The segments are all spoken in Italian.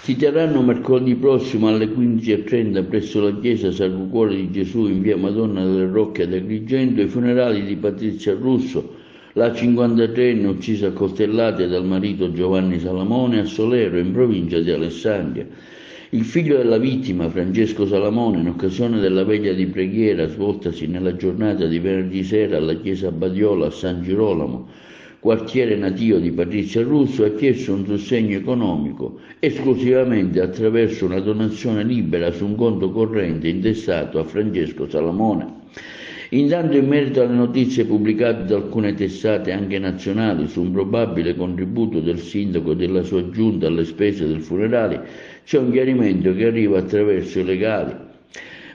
Si terranno mercoledì prossimo alle 15:30 presso la chiesa Sacro Cuore di Gesù in via Madonna delle Rocche ad Agrigento i funerali di Patrizia Russo, la 53enne uccisa a coltellate dal marito Giovanni Salamone a Solero, in provincia di Alessandria. Il figlio della vittima, Francesco Salamone, in occasione della veglia di preghiera svoltasi nella giornata di venerdì sera alla chiesa Badiola a San Girolamo, quartiere natio di Patrizia Russo, ha chiesto un sostegno economico esclusivamente attraverso una donazione libera su un conto corrente intestato a Francesco Salamone. Intanto, in merito alle notizie pubblicate da alcune testate anche nazionali su un probabile contributo del sindaco e della sua giunta alle spese del funerale, c'è un chiarimento che arriva attraverso i legali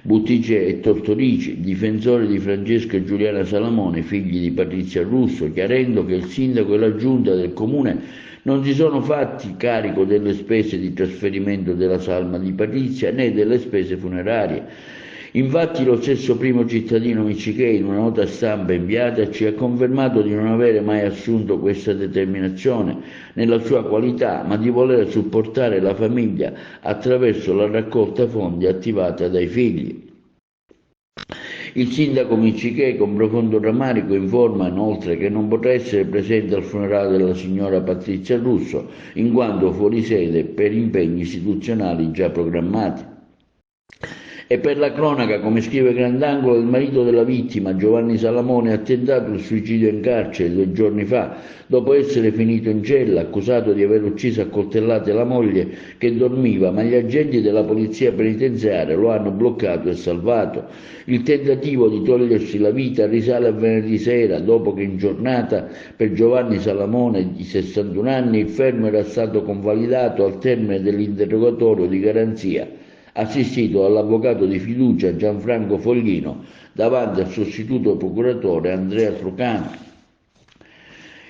Buttigieg e Tortorici, difensori di Francesco e Giuliana Salamone, figli di Patrizia Russo, chiarendo che il sindaco e la giunta del comune non si sono fatti carico delle spese di trasferimento della salma di Patrizia né delle spese funerarie. Infatti lo stesso primo cittadino Miccichè, in una nota stampa inviata, ci ha confermato di non avere mai assunto questa determinazione nella sua qualità, ma di voler supportare la famiglia attraverso la raccolta fondi attivata dai figli. Il sindaco Miccichè, con profondo rammarico, informa inoltre che non potrà essere presente al funerale della signora Patrizia Russo, in quanto fuori sede per impegni istituzionali già programmati. E per la cronaca, come scrive Grandangolo, il marito della vittima, Giovanni Salamone, ha tentato il suicidio in carcere 2 giorni fa, dopo essere finito in cella, accusato di aver ucciso a coltellate la moglie che dormiva, ma gli agenti della polizia penitenziaria lo hanno bloccato e salvato. Il tentativo di togliersi la vita risale a venerdì sera, dopo che in giornata per Giovanni Salamone, di 61 anni, il fermo era stato convalidato al termine dell'interrogatorio di garanzia, assistito dall'avvocato di fiducia Gianfranco Foglino davanti al sostituto procuratore Andrea Trucano.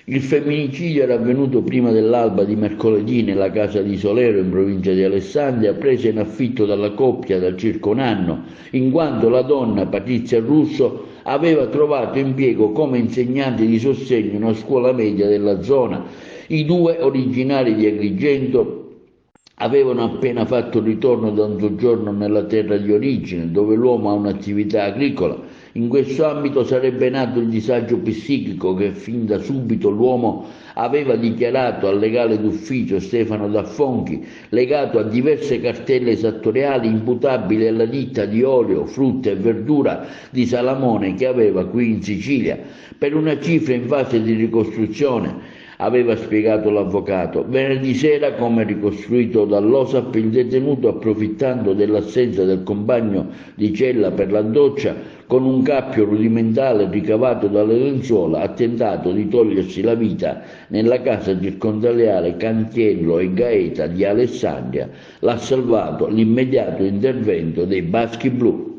Il femminicidio era avvenuto prima dell'alba di mercoledì nella casa di Solero, in provincia di Alessandria, presa in affitto dalla coppia da circa un anno, in quanto la donna, Patrizia Russo, aveva trovato impiego come insegnante di sostegno in una scuola media della zona. I due, originari di Agrigento, avevano appena fatto ritorno da un soggiorno nella terra di origine, dove l'uomo ha un'attività agricola. In questo ambito sarebbe nato il disagio psichico che fin da subito l'uomo aveva dichiarato al legale d'ufficio Stefano D'Affonchi, legato a diverse cartelle esattoriali imputabili alla ditta di olio, frutta e verdura di Salamone che aveva qui in Sicilia, per una cifra in fase di ricostruzione, aveva spiegato l'avvocato. Venerdì sera, come ricostruito dall'OSAP, il detenuto, approfittando dell'assenza del compagno di cella per la doccia, con un cappio rudimentale ricavato dalle lenzuola, ha tentato di togliersi la vita nella casa circondariale Cantiello e Gaeta di Alessandria. L'ha salvato l'immediato intervento dei Baschi Blu.